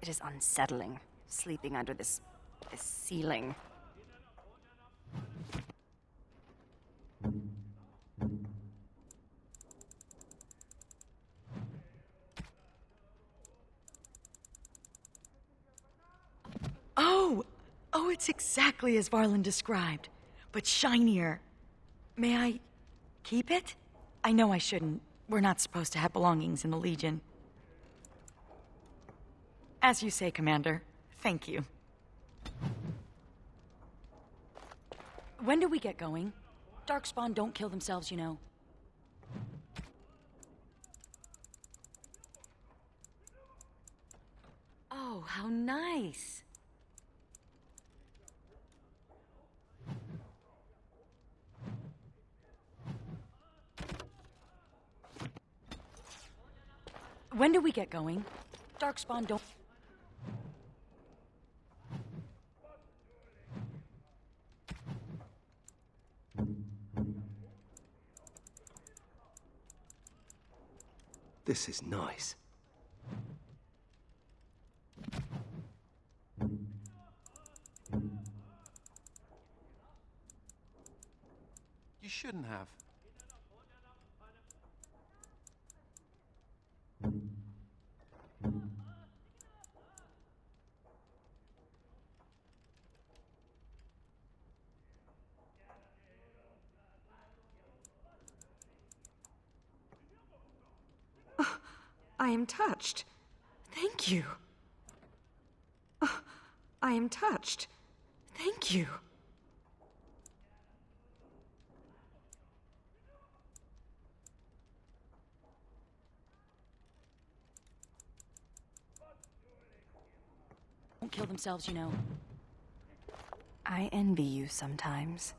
It is unsettling, sleeping under this ceiling. Oh, it's exactly as Varlin described, but shinier. May I keep it? I know I shouldn't. We're not supposed to have belongings in the Legion. As you say, Commander. Thank you. When do we get going? Darkspawn don't kill themselves, you know. Oh, how nice. When do we get going? Darkspawn don't... This is nice. You shouldn't have. I am touched. Thank you. I am touched. Thank you. Don't kill themselves, you know. I envy you sometimes.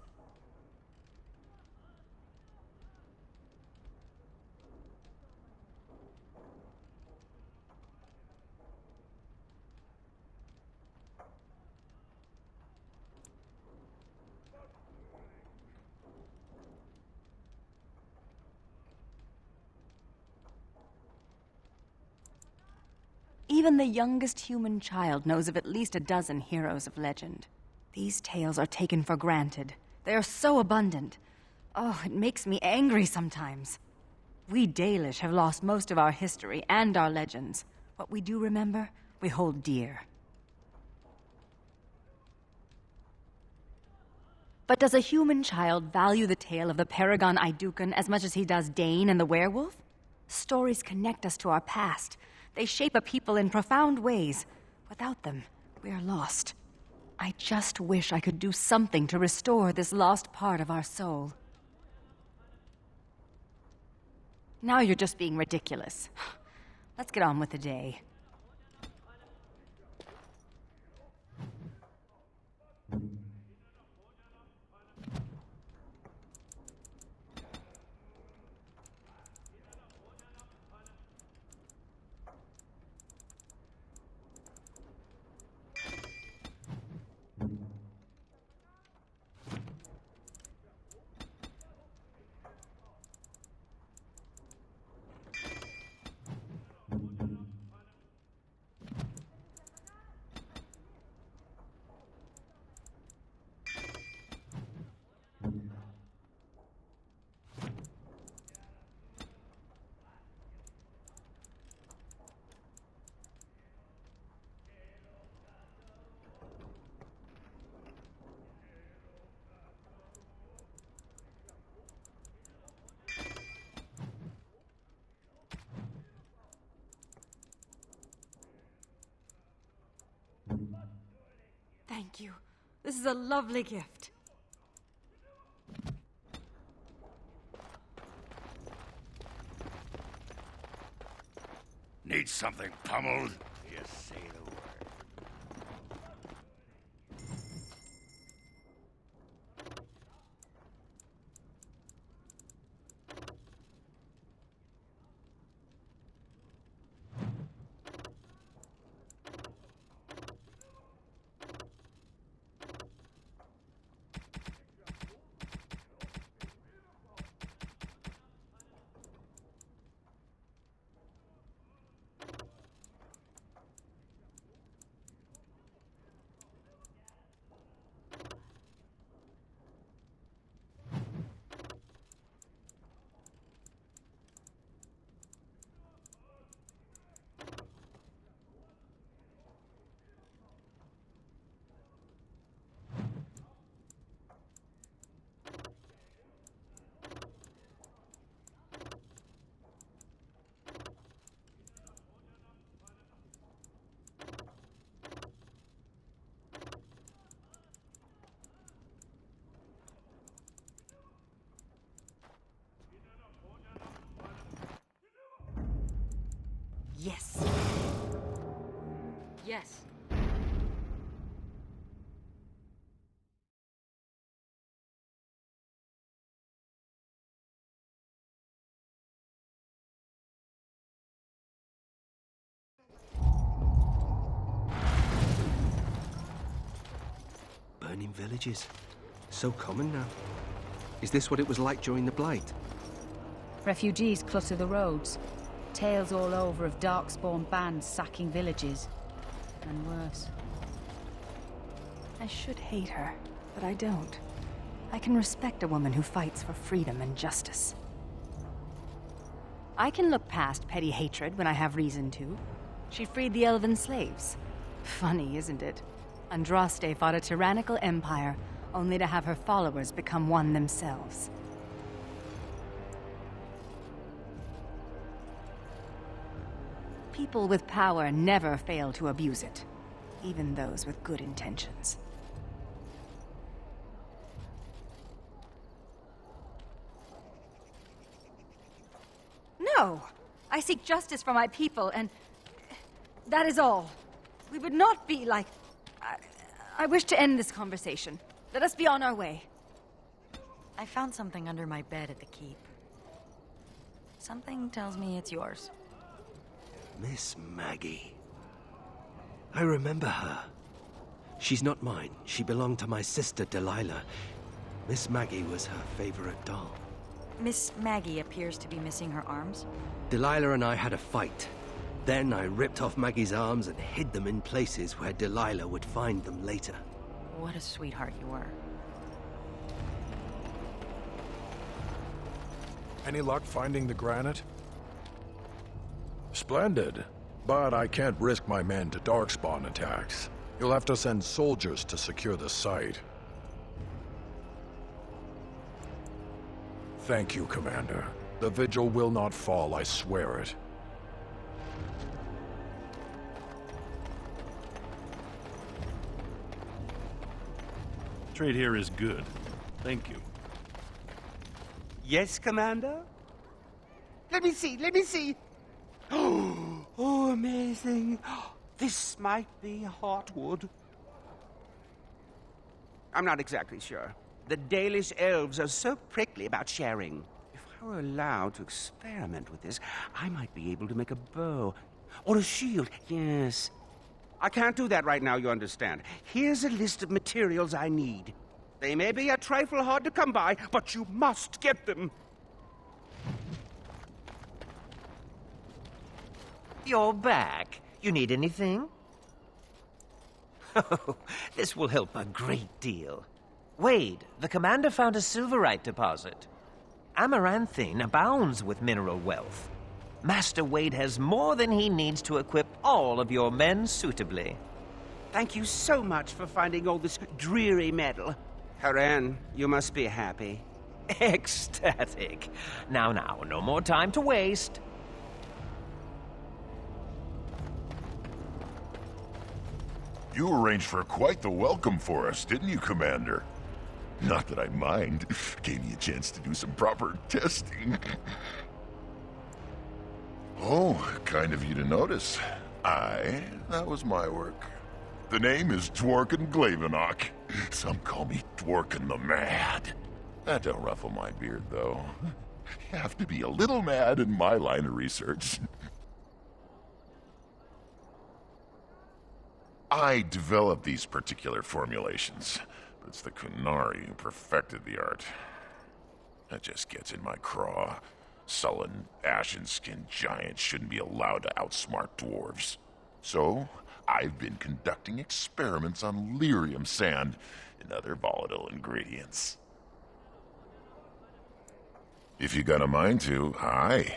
Even the youngest human child knows of at least a dozen heroes of legend. These tales are taken for granted. They are so abundant. Oh, it makes me angry sometimes. We Dalish have lost most of our history and our legends. What we do remember, we hold dear. But does a human child value the tale of the Paragon Idukun as much as he does Dane and the werewolf? Stories connect us to our past. They shape a people in profound ways. Without them, we are lost. I just wish I could do something to restore this lost part of our soul. Now you're just being ridiculous. Let's get on with the day. Thank you. This is a lovely gift. Need something pummeled? Just say the word. Yes. Yes. Burning villages. So common now. Is this what it was like during the Blight? Refugees clutter the roads. Tales all over of darkspawn bands sacking villages. And worse. I should hate her, but I don't. I can respect a woman who fights for freedom and justice. I can look past petty hatred when I have reason to. She freed the elven slaves. Funny, isn't it? Andraste fought a tyrannical empire, only to have her followers become one themselves. People with power never fail to abuse it, even those with good intentions. No! I seek justice for my people, and that is all. We would not be like... I wish to end this conversation. Let us be on our way. I found something under my bed at the keep. Something tells me it's yours. Miss Maggie. I remember her. She's not mine. She belonged to my sister, Delilah. Miss Maggie was her favorite doll. Miss Maggie appears to be missing her arms. Delilah and I had a fight. Then I ripped off Maggie's arms and hid them in places where Delilah would find them later. What a sweetheart you were. Any luck finding the granite? Splendid. But I can't risk my men to darkspawn attacks. You'll have to send soldiers to secure the site. Thank you, Commander. The Vigil will not fall, I swear it. Trade here is good. Thank you. Yes, Commander? Let me see. Oh, amazing. This might be heartwood. I'm not exactly sure. The Dalish elves are so prickly about sharing. If I were allowed to experiment with this, I might be able to make a bow. Or a shield, yes. I can't do that right now, you understand. Here's a list of materials I need. They may be a trifle hard to come by, but you must get them. You're back. You need anything? Oh, this will help a great deal. Wade, the commander found a silverite deposit. Amaranthine abounds with mineral wealth. Master Wade has more than he needs to equip all of your men suitably. Thank you so much for finding all this dreary metal. Haran, you must be happy. Ecstatic. Now, no more time to waste. You arranged for quite the welcome for us, didn't you, Commander? Not that I mind. Gave me a chance to do some proper testing. Oh, kind of you to notice. That was my work. The name is Dworkin Glavenok. Some call me Dworkin the Mad. That don't ruffle my beard, though. You have to be a little mad in my line of research. I developed these particular formulations, but it's the Kunari who perfected the art. That just gets in my craw. Sullen, ashen-skinned giants shouldn't be allowed to outsmart dwarves. So, I've been conducting experiments on lyrium sand and other volatile ingredients. If you got a mind to, aye.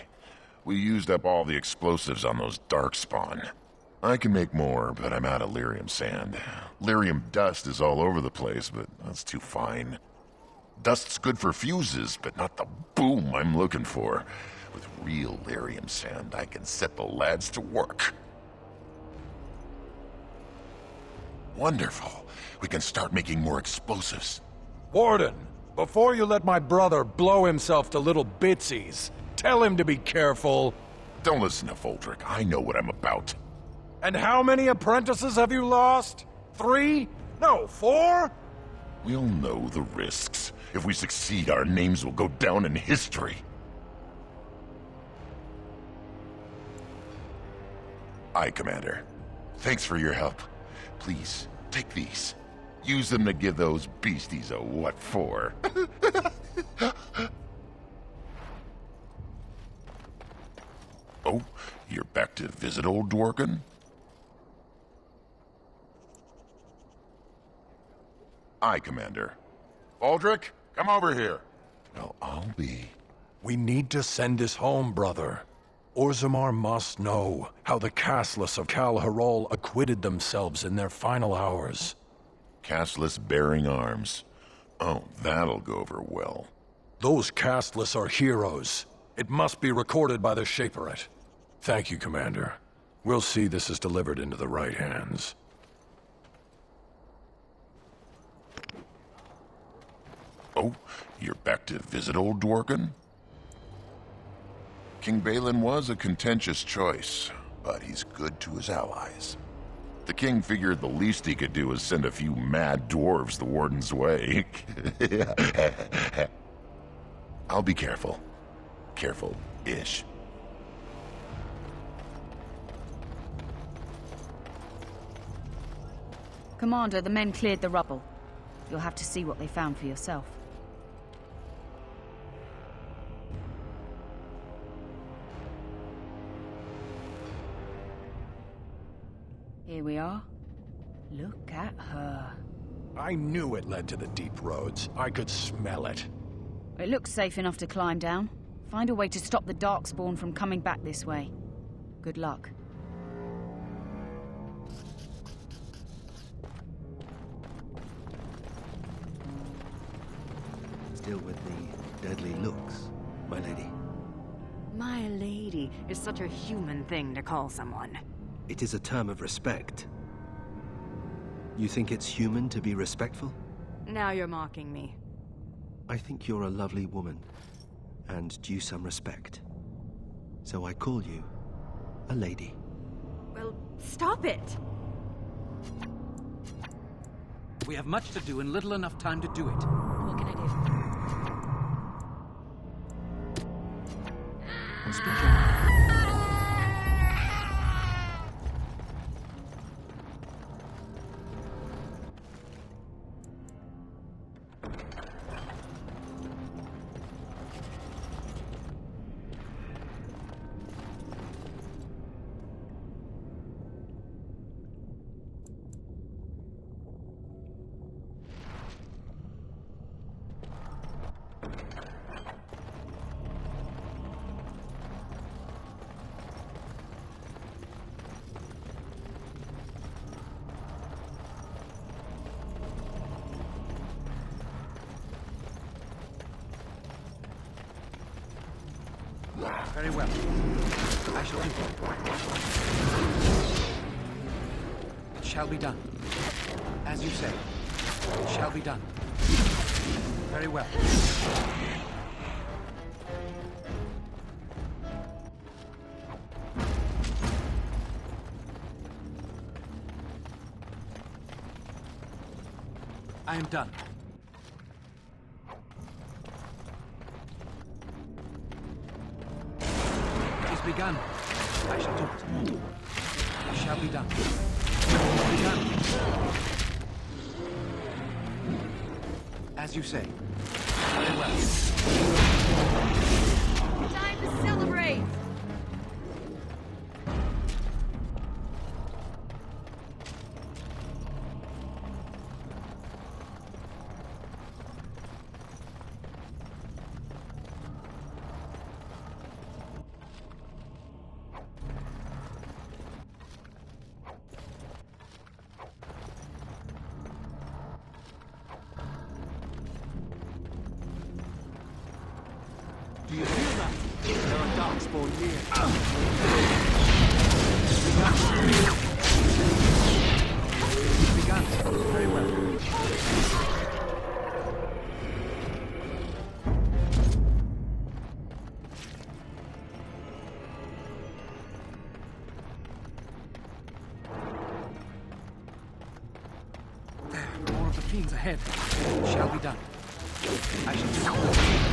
We used up all the explosives on those darkspawn. I can make more, but I'm out of lyrium sand. Lyrium dust is all over the place, but that's too fine. Dust's good for fuses, but not the boom I'm looking for. With real lyrium sand, I can set the lads to work. Wonderful. We can start making more explosives. Warden, before you let my brother blow himself to little bitsies, tell him to be careful. Don't listen to Foldrick. I know what I'm about. And how many apprentices have you lost? 3? No, 4? We'll know the risks. If we succeed, our names will go down in history. Aye, Commander. Thanks for your help. Please, take these. Use them to give those beasties a what for. Oh, you're back to visit old Dworkin? Aye, Commander. Aldrich, come over here. Well, I'll be. We need to send this home, brother. Orzammar must know how the castless of Kal Harol acquitted themselves in their final hours. Castless bearing arms. Oh, that'll go over well. Those castless are heroes. It must be recorded by the Shaperate. Thank you, Commander. We'll see this is delivered into the right hands. Oh, you're back to visit old Dworkin? King Balin was a contentious choice, but he's good to his allies. The king figured the least he could do was send a few mad dwarves the Warden's way. I'll be careful. Careful-ish. Commander, the men cleared the rubble. You'll have to see what they found for yourself. Here we are. Look at her. I knew it led to the deep roads. I could smell it. It looks safe enough to climb down. Find a way to stop the Darkspawn from coming back this way. Good luck. Still with the deadly looks, my lady. My lady is such a human thing to call someone. It is a term of respect. You think it's human to be respectful? Now you're mocking me. I think you're a lovely woman, and due some respect. So I call you a lady. Well, stop it! We have much to do and little enough time to do it. What can I do? Speak your mind. Very well. I shall do it. It shall be done. As you say, it shall be done. Very well. I am done. Begun. I shall do it. It shall be done. It shall be done. As you say. Very well. Time to celebrate! Do you hear that? There are Darkspawn near. Begun. Very well. fiends ahead. It shall be done. I shall do my best.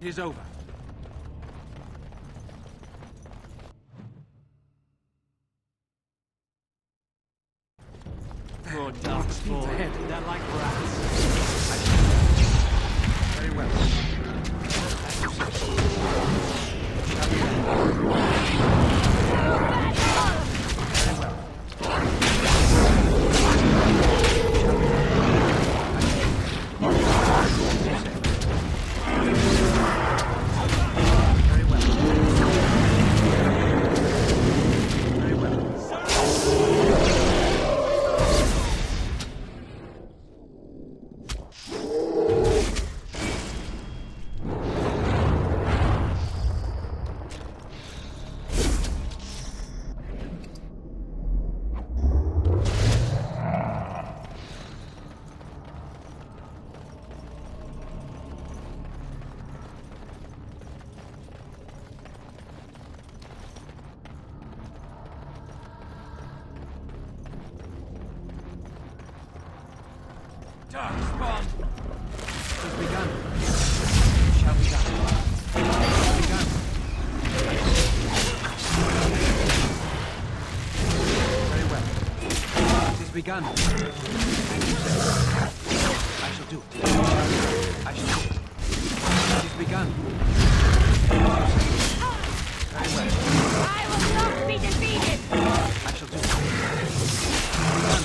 It is over. Poor darkspawn. Ahead. They're like rats. Very well. As you say. Shall we Very well. Darkspawn has begun. Shall be done. Has begun. begun. As you say. I shall do it. I shall do it. It is begun. As you say. Very well. I will not be defeated! I shall do it. Begun.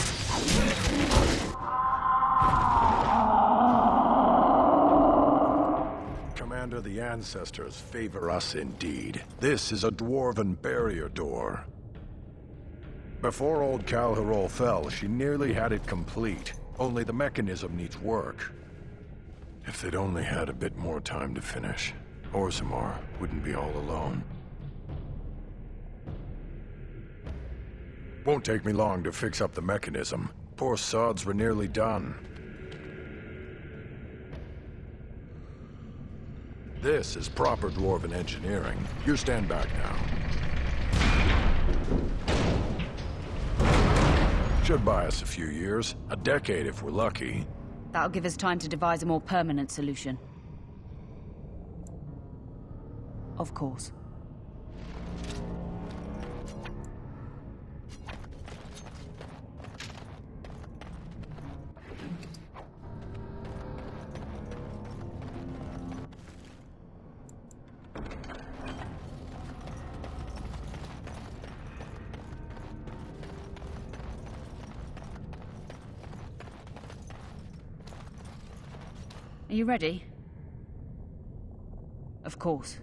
Commander, the ancestors favor us indeed. This is a dwarven barrier door. Before old Calharol fell, she nearly had it complete. Only the mechanism needs work. If they'd only had a bit more time to finish, Orzammar wouldn't be all alone. Won't take me long to fix up the mechanism. Poor sods were nearly done. This is proper dwarven engineering. You stand back now. Should buy us a few years. A decade if we're lucky. That'll give us time to devise a more permanent solution. Of course. Are you ready? Of course.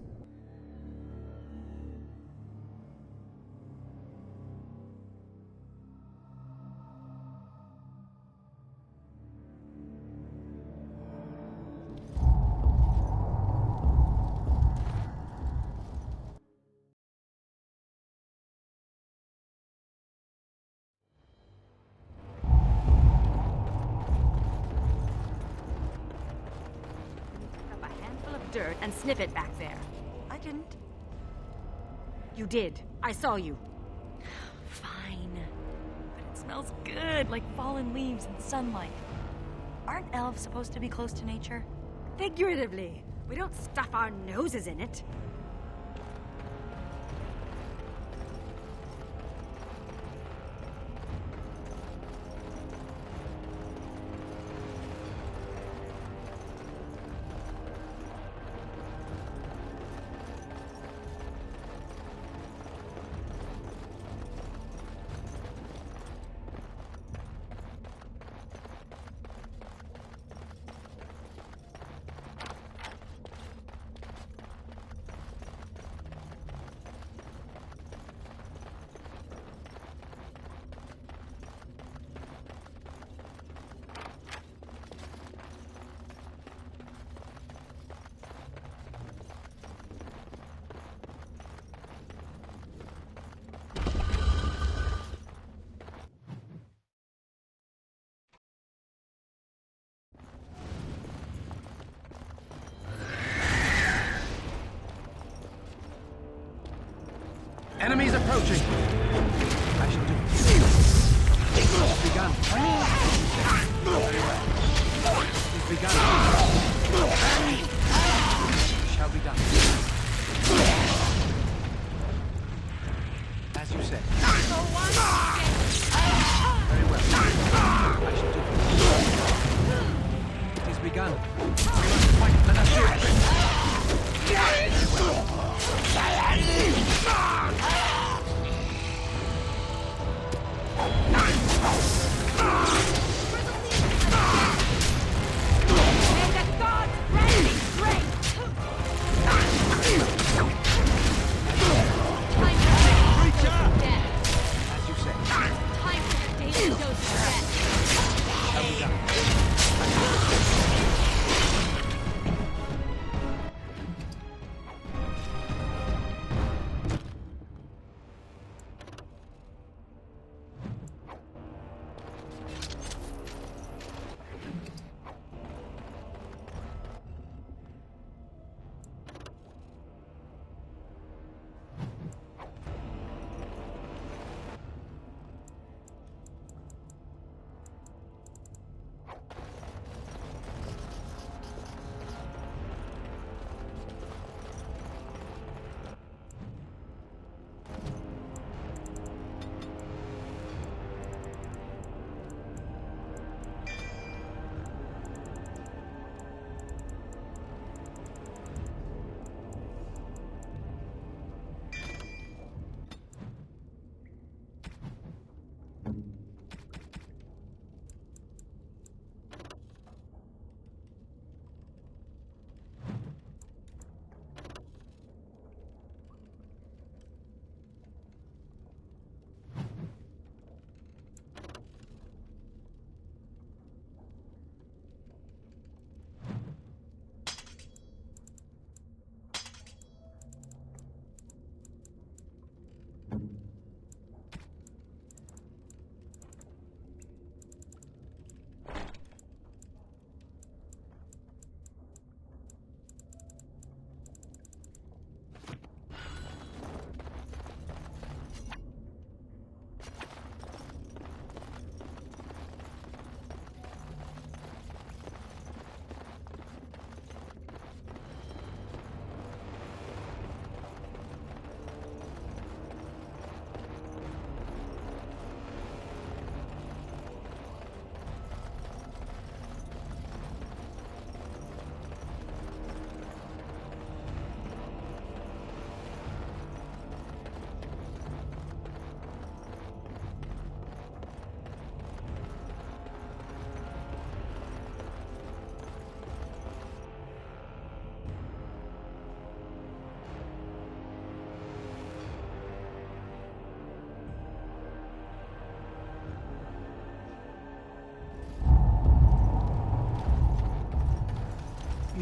Dirt and sniff it back there. I didn't. You did. I saw you. Fine. But it smells good, like fallen leaves in sunlight. Aren't elves supposed to be close to nature? Figuratively. We don't stuff our noses in it. Enemies approaching. I shall do it. It's begun. Very well. It's begun. It shall be done. As you said. Very well. I shall do it. It is begun. We must fight. Let us do it. Very well. May the gods grant me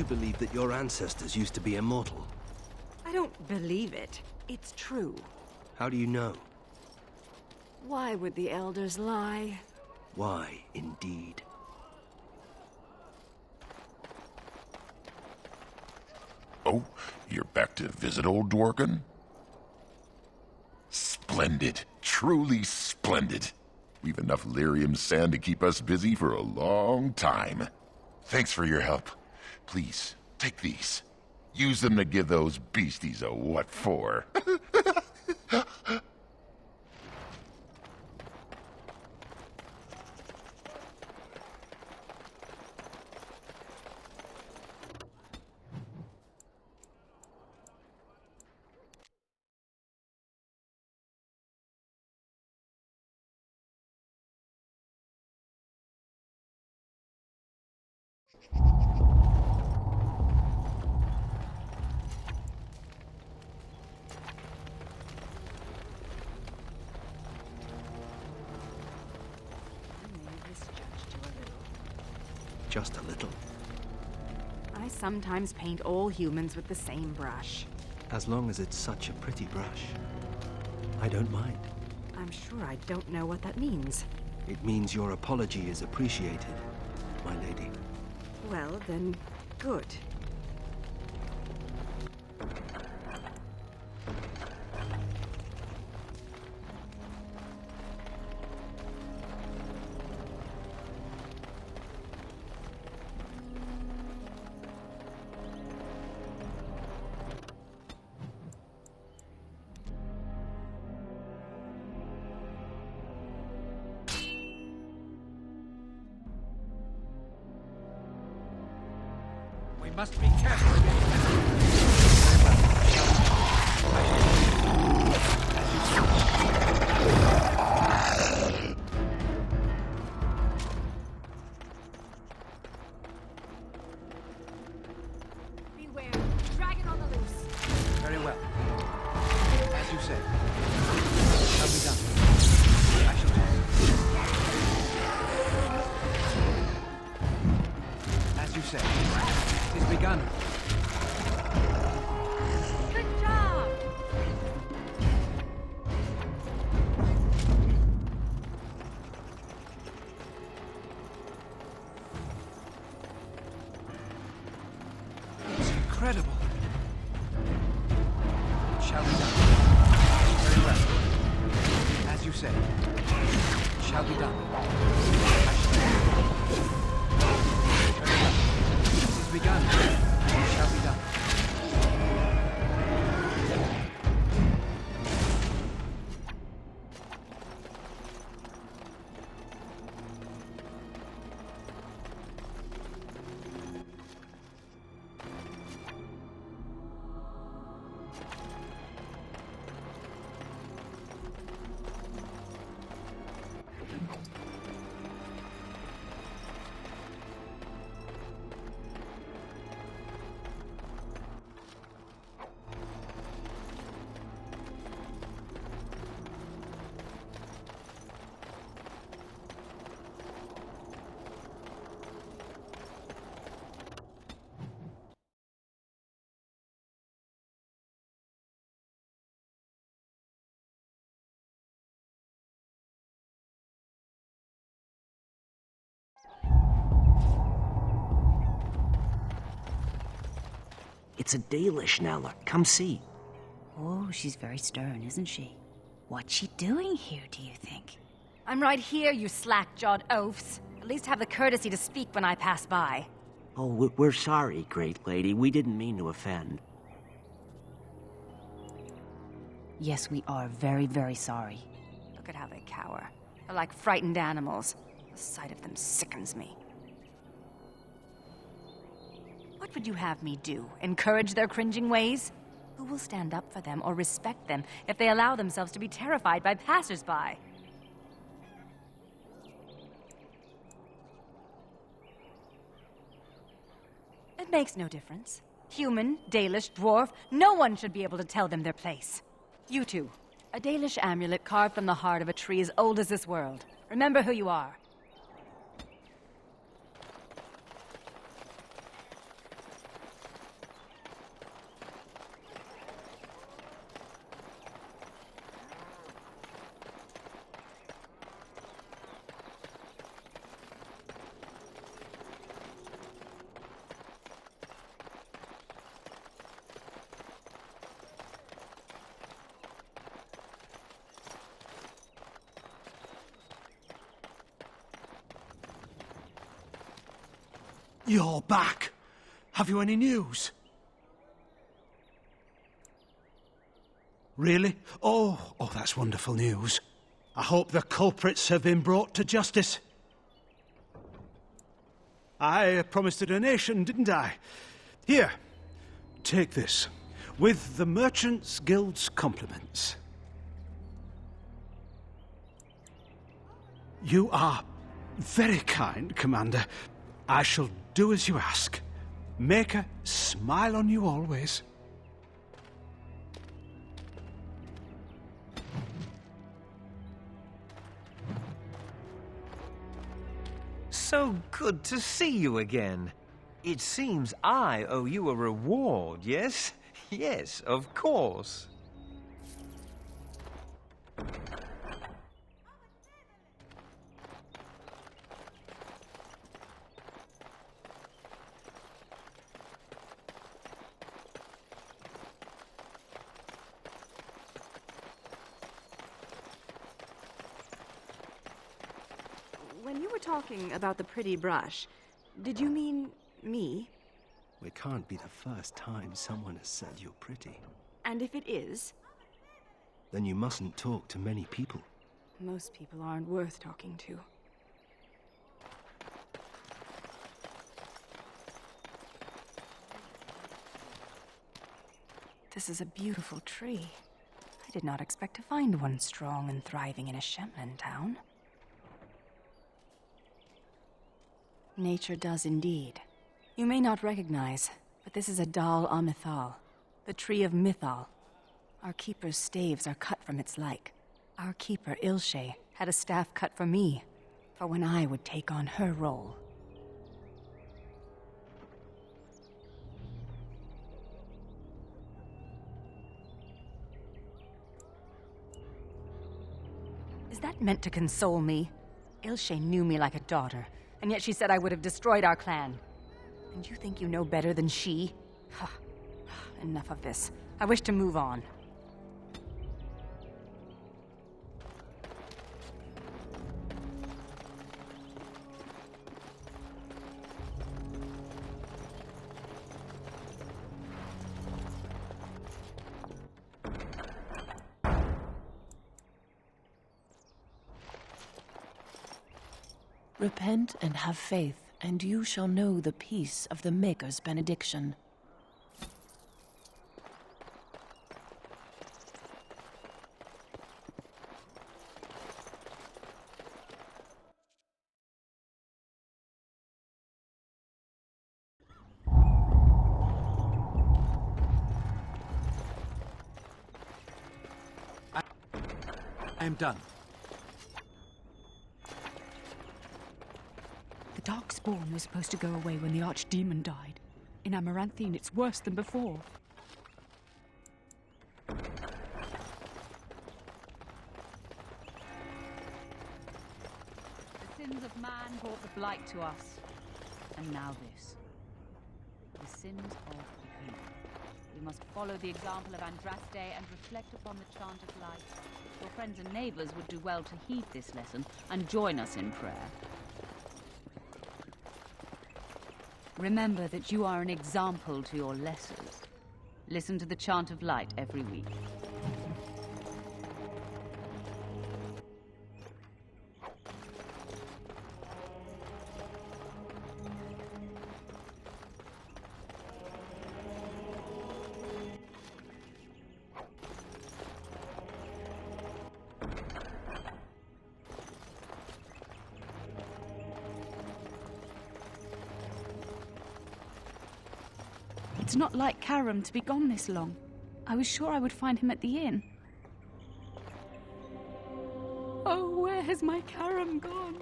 You believe that your ancestors used to be immortal? I don't believe it. It's true. How do you know? Why would the elders lie? Why, indeed. Oh, you're back to visit old Dworkin? Splendid. Truly splendid. We've enough lyrium sand to keep us busy for a long time. Thanks for your help. Please, take these. Use them to give those beasties a what for. Just a little. I sometimes paint all humans with the same brush. As long as it's such a pretty brush. I don't mind. I'm sure I don't know what that means. It means your apology is appreciated, my lady. Well, then, good. We must be careful again. Beware. Dragon on the loose. Very well. As you say. Shall be done. I shall do. As you say. It is begun. Good job! It's incredible. It shall be done. Very well. As you say. It shall be done. I shall do. Very well. It is begun. It shall be done. It's a Dalish, Nella. Come see. Oh, she's very stern, isn't she? What's she doing here, do you think? I'm right here, you slack-jawed oafs. At least have the courtesy to speak when I pass by. Oh, we're sorry, great lady. We didn't mean to offend. Yes, we are very, very sorry. Look at how they cower. They're like frightened animals. The sight of them sickens me. What would you have me do? Encourage their cringing ways? Who will stand up for them or respect them if they allow themselves to be terrified by passers-by? It makes no difference. Human, Dalish, dwarf, no one should be able to tell them their place. You two, a Dalish amulet carved from the heart of a tree as old as this world. Remember who you are. You're back. Have you any news? Really? Oh, that's wonderful news. I hope the culprits have been brought to justice. I promised a donation, didn't I? Here, take this, with the Merchants Guild's compliments. You are very kind, Commander. I shall do as you ask. Make her smile on you always. So good to see you again. It seems I owe you a reward, yes? Yes, of course. When you were talking about the pretty brush, did you mean me? It can't be the first time someone has said you're pretty. And if it is? Then you mustn't talk to many people. Most people aren't worth talking to. This is a beautiful tree. I did not expect to find one strong and thriving in a Shemlin town. Nature does indeed. You may not recognize, but this is a Dal Amithal, the tree of Mythal. Our keeper's staves are cut from its like. Our keeper, Ilshe, had a staff cut for me, for when I would take on her role. Is that meant to console me? Ilshe knew me like a daughter, and yet she said I would have destroyed our clan. And you think you know better than she? Enough of this. I wish to move on. Repent and have faith, and you shall know the peace of the Maker's benediction. I am done. The Darkspawn was supposed to go away when the Archdemon died. In Amaranthine, it's worse than before. The sins of man brought the blight to us. And now this. The sins of the people. We must follow the example of Andraste and reflect upon the chant of light. Your friends and neighbors would do well to heed this lesson and join us in prayer. Remember that you are an example to your lessers. Listen to the chant of light every week. It's not like Karam to be gone this long. I was sure I would find him at the inn. Oh, where has my Karam gone?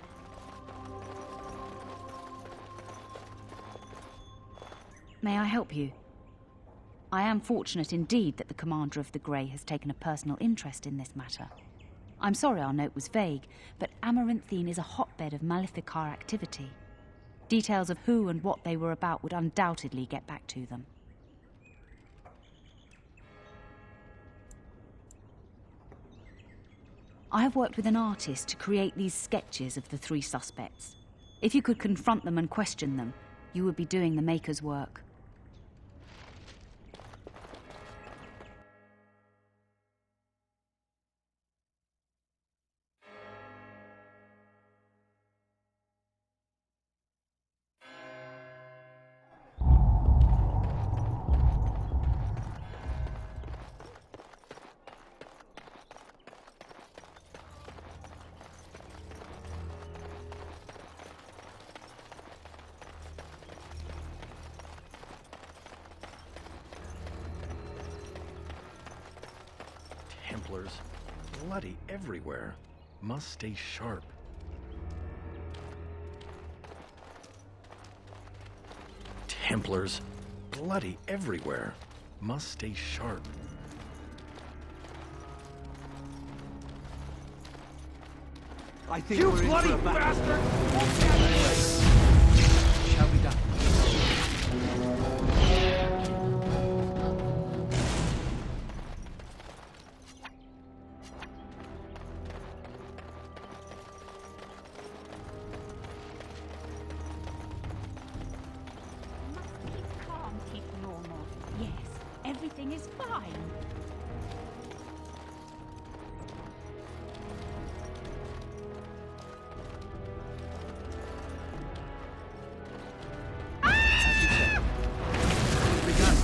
May I help you? I am fortunate indeed that the commander of the Grey has taken a personal interest in this matter. I'm sorry our note was vague, but Amaranthine is a hotbed of Maleficar activity. Details of who and what they were about would undoubtedly get back to them. I have worked with an artist to create these sketches of the three suspects. If you could confront them and question them, You would be doing the Maker's work. Templars, bloody everywhere. Must stay sharp. Templars, bloody everywhere. Must stay sharp. I think you bloody bastard! Shall be done. Everything is fine. As you said. Begun.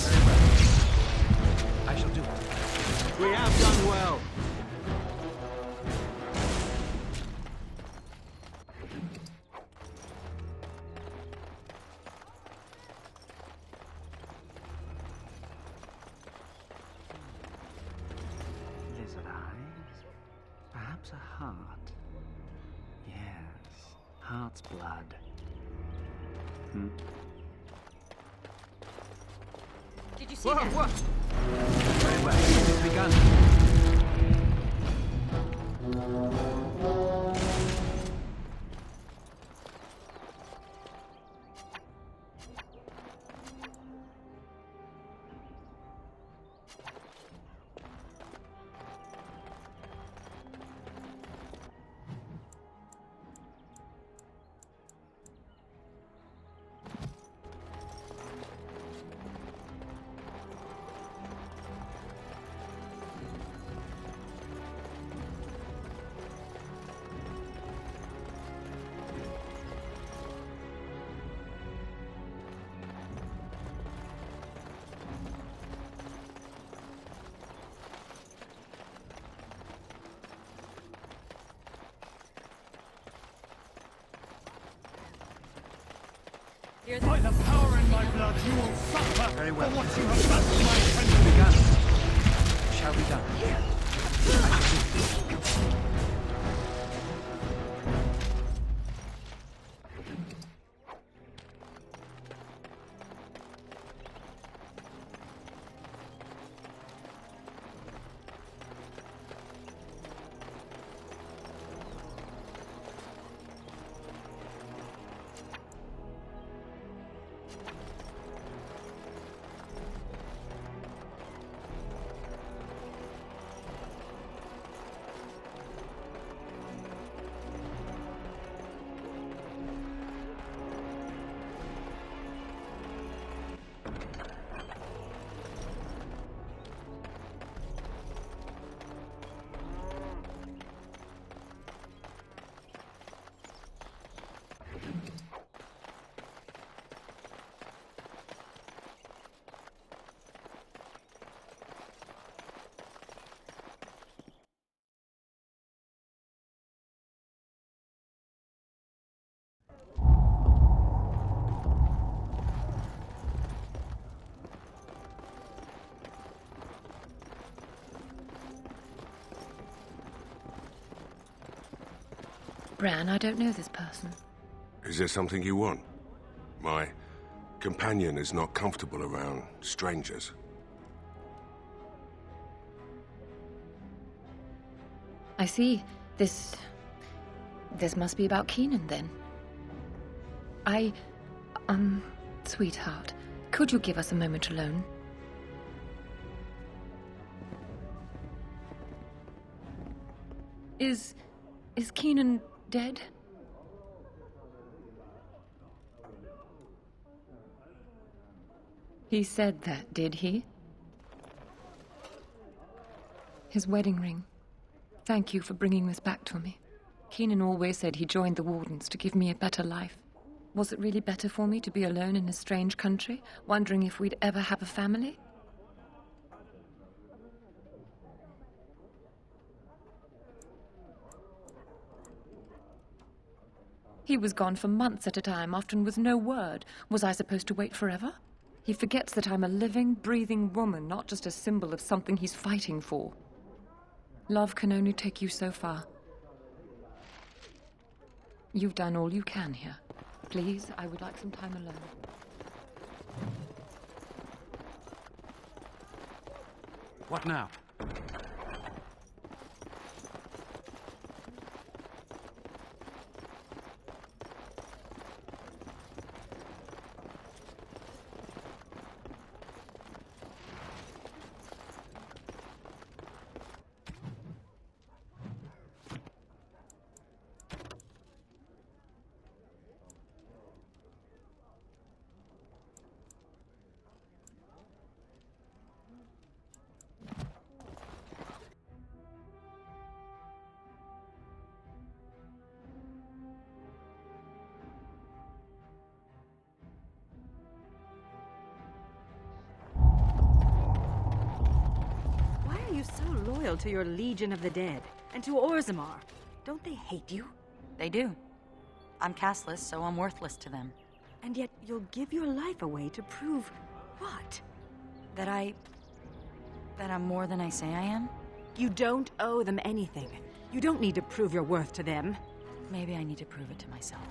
Very well. I shall do it. We have done well. Perhaps a heart. Yes, heart's blood. Did you see that? What? Very well. Begun. By the power in my blood, you will suffer Very well. for what you have done to my friend. Begun. Shall be done. I shall do it. Bran, I don't know this person. Is there something you want? My companion is not comfortable around strangers. I see. This must be about Keenan, then. Sweetheart, could you give us a moment alone? Is Keenan dead? He said that, did he? His wedding ring. Thank you for bringing this back to me. Keenan always said he joined the Wardens to give me a better life. Was it really better for me to be alone in a strange country, wondering if we'd ever have a family? He was gone for months at a time, often with no word. Was I supposed to wait forever? He forgets that I'm a living, breathing woman, not just a symbol of something he's fighting for. Love can only take you so far. You've done all you can here. Please, I would like some time alone. What now? Why are you so loyal to your Legion of the Dead and to Orzammar? Don't they hate you? They do. I'm castless, so I'm worthless to them. And yet you'll give your life away to prove what? That I'm more than I say I am? You don't owe them anything. You don't need to prove your worth to them. Maybe I need to prove it to myself.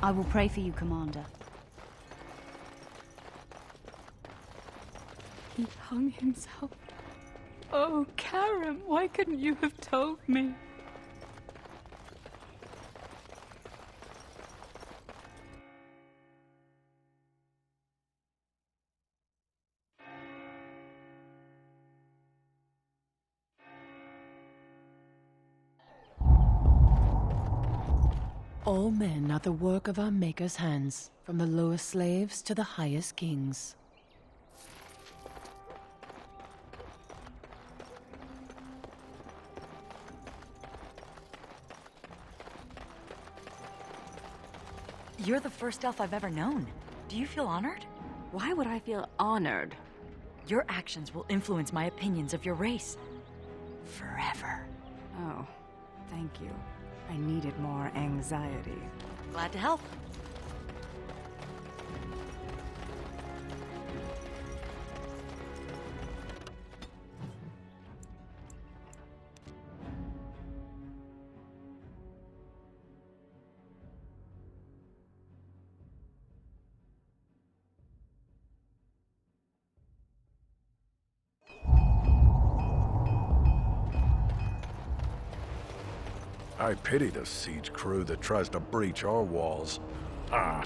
I will pray for you, Commander. He hung himself. Oh, Karam, why couldn't you have told me? All men are the work of our Maker's hands, from the lowest slaves to the highest kings. You're the first elf I've ever known. Do you feel honored? Why would I feel honored? Your actions will influence my opinions of your race. Forever. Oh, thank you. I needed more anxiety. Glad to help. I pity the siege crew that tries to breach our walls. Ah.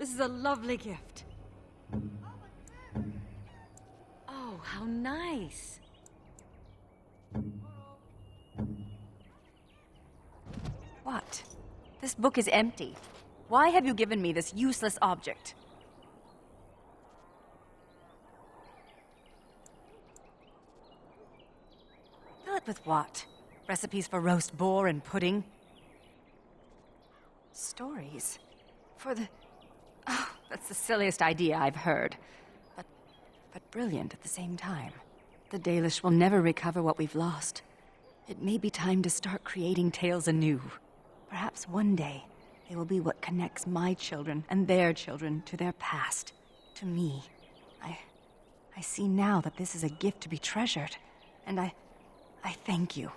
This is a lovely gift. Oh, how nice. What? This book is empty. Why have you given me this useless object? Fill it with what? Recipes for roast boar and pudding? Stories? For the... Oh, that's the silliest idea I've heard. But brilliant at the same time. The Dalish will never recover what we've lost. It may be time to start creating tales anew. Perhaps one day, they will be what connects my children and their children to their past, to me. I see now that this is a gift to be treasured, and I thank you.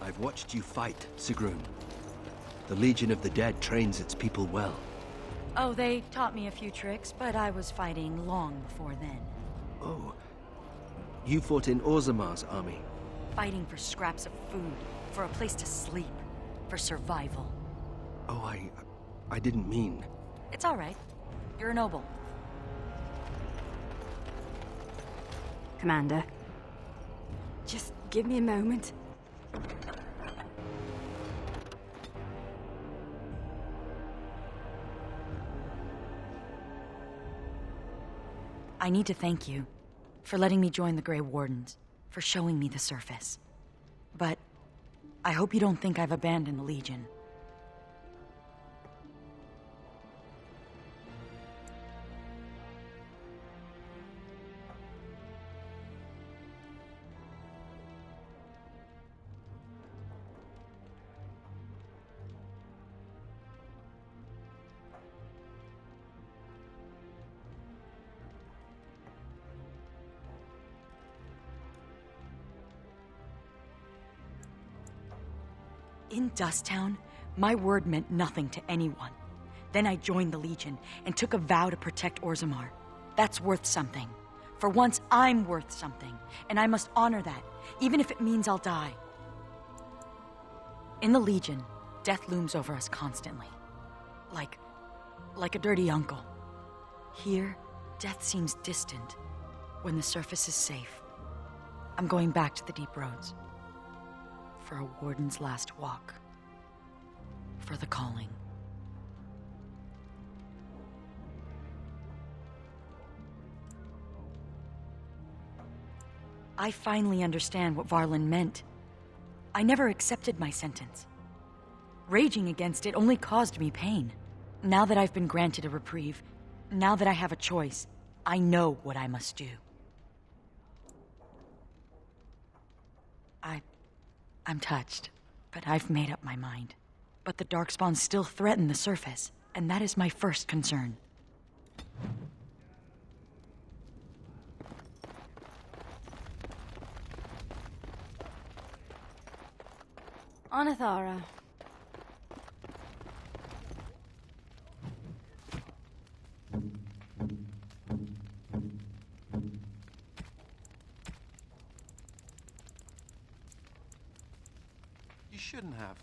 I've watched you fight, Sigrun. The Legion of the Dead trains its people well. Oh, they taught me a few tricks, but I was fighting long before then. Oh. You fought in Orzamar's army? Fighting for scraps of food, for a place to sleep, for survival. Oh, I didn't mean... It's all right. You're a noble. Commander, just give me a moment. I need to thank you for letting me join the Grey Wardens, for showing me the surface. But I hope you don't think I've abandoned the Legion. In Dusttown, my word meant nothing to anyone. Then I joined the Legion and took a vow to protect Orzammar. That's worth something. For once, I'm worth something, and I must honor that, even if it means I'll die. In the Legion, death looms over us constantly. Like a dirty uncle. Here, death seems distant when the surface is safe. I'm going back to the deep roads. For a warden's last walk. For the calling. I finally understand what Varlin meant. I never accepted my sentence. Raging against it only caused me pain. Now that I've been granted a reprieve, now that I have a choice, I know what I must do. I'm touched, but I've made up my mind. But the Darkspawn still threaten the surface, and that is my first concern. Anathara. You shouldn't have.